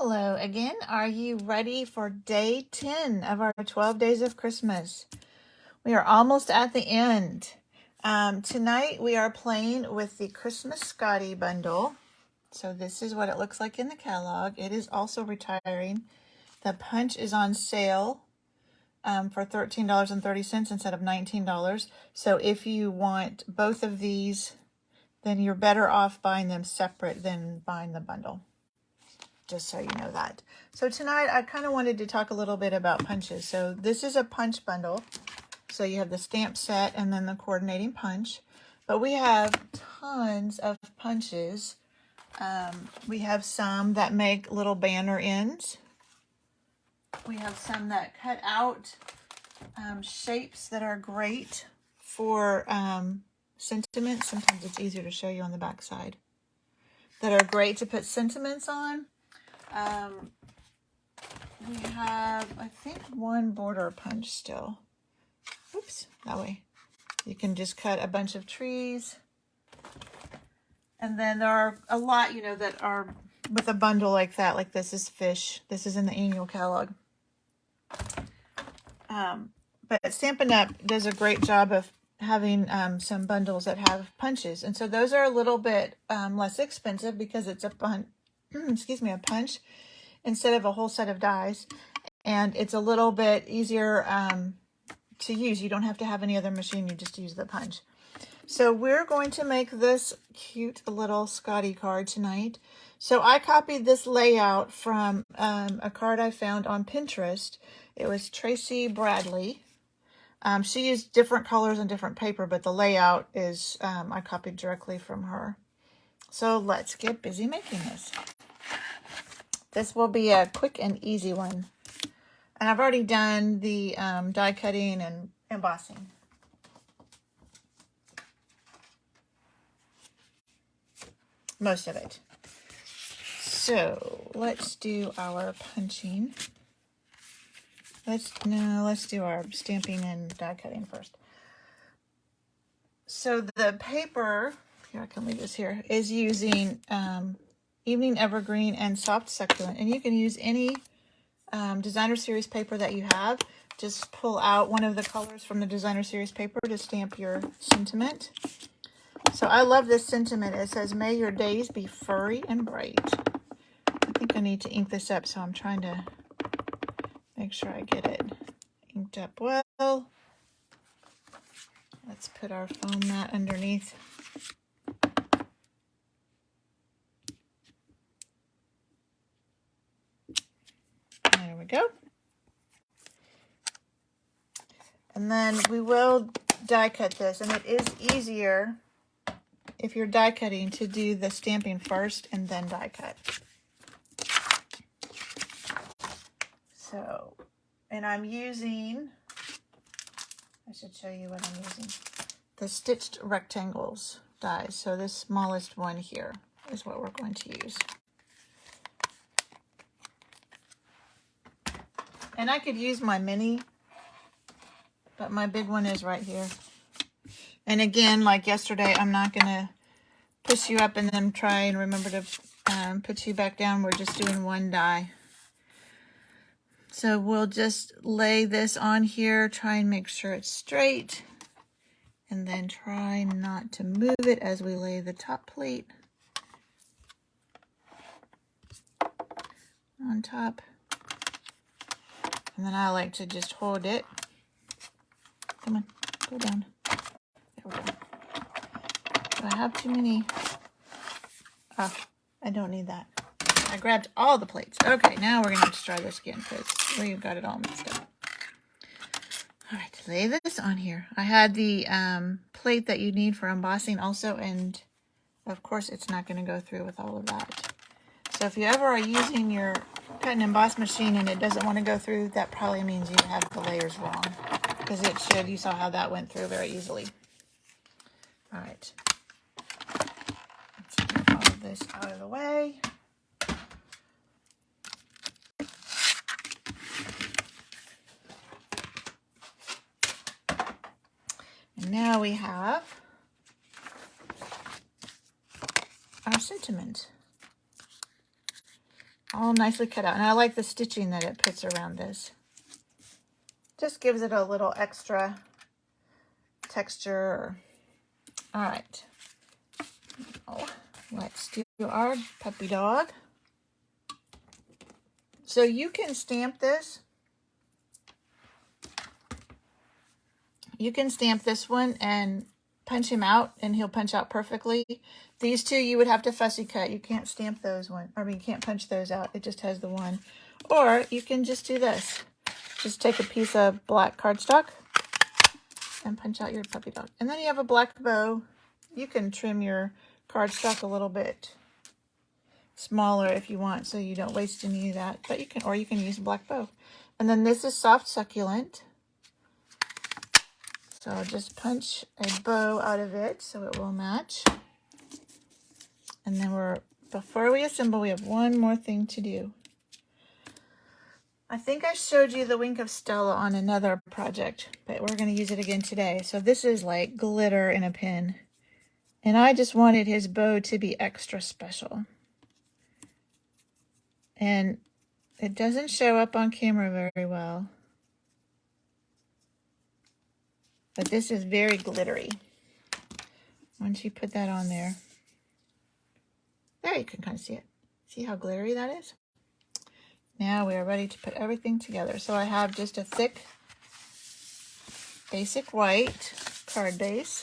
Hello again. Are you ready for day 10 of our 12 days of Christmas? We are almost at the end. Tonight we are playing with the Christmas Scottie bundle. So this is what it looks like in the catalog. It is also retiring. The punch is on sale for $13.30 instead of $19. So if you want both of these, then you're better off buying them separate than buying the bundle. Just so you know that. So tonight I kind of wanted to talk a little bit about punches. So this is a punch bundle. So you have the stamp set and then the coordinating punch. But we have tons of punches. We have some that make little banner ends. We have some that cut out shapes that are great for sentiments. Sometimes it's easier to show you on the back side. That are great to put sentiments on. We have, I think, one border punch still. Oops, that way. You can just cut a bunch of trees. And then there are a lot, that are with a bundle like that. Like this is fish. This is in the annual catalog. But Stampin' Up does a great job of having some bundles that have punches. And so those are a little bit less expensive because it's a punch. A punch instead of a whole set of dies, and it's a little bit easier to use. You don't have to have any other machine, you just use the punch. So we're going to make this cute little Scottie card tonight. So I copied this layout from a card I found on Pinterest. It was Tracy Bradley. She used different colors and different paper, but the layout is I copied directly from her. So let's get busy making this. This will be a quick and easy one. And I've already done the die cutting and embossing. Most of it. So let's do our punching. Let's do our stamping and die cutting first. So the paper, here I can leave this here, is using Evening Evergreen and Soft Succulent. And you can use any designer series paper that you have. Just pull out one of the colors from the designer series paper to stamp your sentiment. So I love this sentiment. It says, "May your days be furry and bright." I think I need to ink this up, so I'm trying to make sure I get it inked up well. Let's put our foam mat underneath. There we go. And then we will die cut this, and it is easier if you're die cutting to do the stamping first and then die cut. So, and I'm using, I should show you what I'm using, the stitched rectangles dies. So this smallest one here is what we're going to use. And I could use my mini, but my big one is right here. And again, like yesterday, I'm not going to push you up and then try and remember to put you back down. We're just doing one die. So we'll just lay this on here, try and make sure it's straight, and then try not to move it as we lay the top plate on top. And then I like to just hold it. Come on, go down. There we go. Do I have too many? Oh, I don't need that. I grabbed all the plates. Okay, now we're going to have to try this again because we've got it all mixed up. All right, lay this on here. I had the plate that you need for embossing also, and of course it's not going to go through with all of that. So if you ever are using your cut and emboss machine and it doesn't want to go through, that probably means you have the layers wrong, because it should. You saw how that went through very easily. All right. Let's get all of this out of the way. And now we have our sentiment. all nicely cut out. And I like the stitching that it puts around this. Just gives it a little extra texture. All right. Oh, let's do our puppy dog. So you can stamp this. You can stamp this one and punch him out, and he'll punch out perfectly. These two you would have to fussy cut. You can't stamp those one. I mean, you can't punch those out. It just has the one. Or you can just do this. Just take a piece of black cardstock and punch out your puppy dog. And then you have a black bow. You can trim your cardstock a little bit smaller if you want, so you don't waste any of that. But you can, or you can use a black bow. And then this is soft succulent. So I'll just punch a bow out of it so it will match. And then before we assemble, we have one more thing to do. I think I showed you the Wink of Stella on another project, but we're going to use it again today. So this is like glitter in a pin. And I just wanted his bow to be extra special. And it doesn't show up on camera very well. But this is very glittery. Once you put that on there, you can kind of see it. See how glittery that is? Now we are ready to put everything together. So I have just a thick, basic white card base.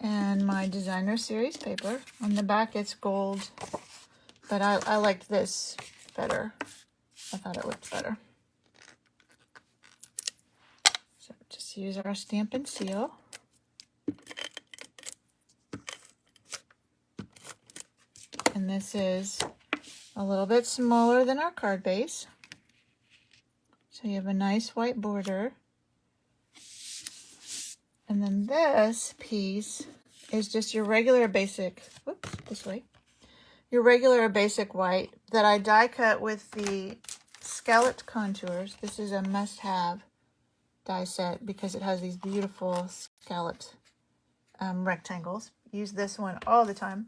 And my designer series paper. On the back it's gold, but I liked this better. I thought it looked better. So just use our Stampin' Seal. And this is a little bit smaller than our card base. So you have a nice white border. And then this piece is just your regular basic, whoops, this way. Your regular basic white that I die cut with the Scalloped Contours. This is a must-have die set because it has these beautiful scalloped rectangles. Use this one all the time.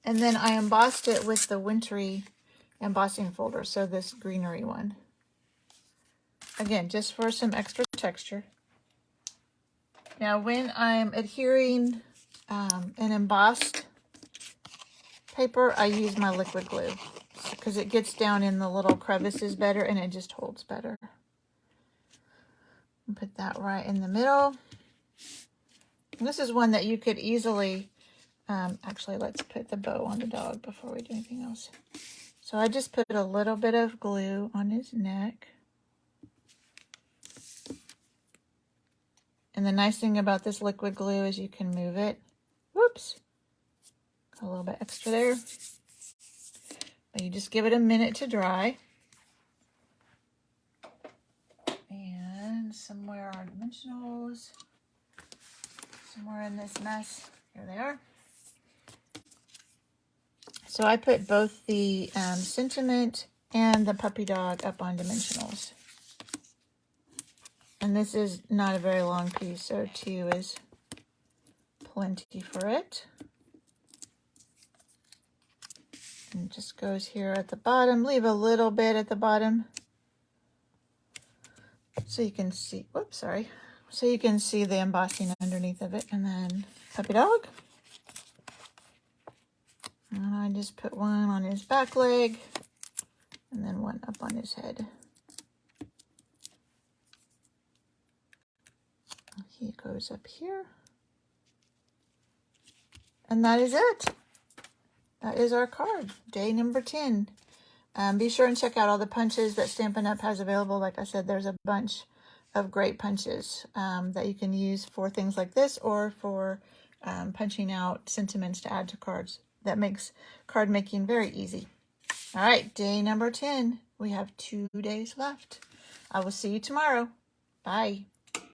And then I embossed it with the wintry embossing folder, so this greenery one. Again, just for some extra texture. Now when I'm adhering an embossed paper, I use my liquid glue because it gets down in the little crevices better and it just holds better. And put that right in the middle. And this is one that you could easily, actually let's put the bow on the dog before we do anything else. So I just put a little bit of glue on his neck. And the nice thing about this liquid glue is you can move it. Whoops. Got a little bit extra there. But you just give it a minute to dry. And somewhere are dimensionals. Somewhere in this mess. Here they are. So I put both the sentiment and the puppy dog up on dimensionals. And this is not a very long piece, so 2 is plenty for it. And it just goes here at the bottom. Leave a little bit at the bottom so you can see, whoops, sorry. So you can see the embossing underneath of it. And then puppy dog. And I just put one on his back leg and then one up on his head. He goes up here. And that is it. That is our card. Day number 10. Be sure and check out all the punches that Stampin' Up! Has available. Like I said, there's a bunch of great punches that you can use for things like this or for punching out sentiments to add to cards. That makes card making very easy. All right, day number 10. We have 2 days left. I will see you tomorrow. Bye.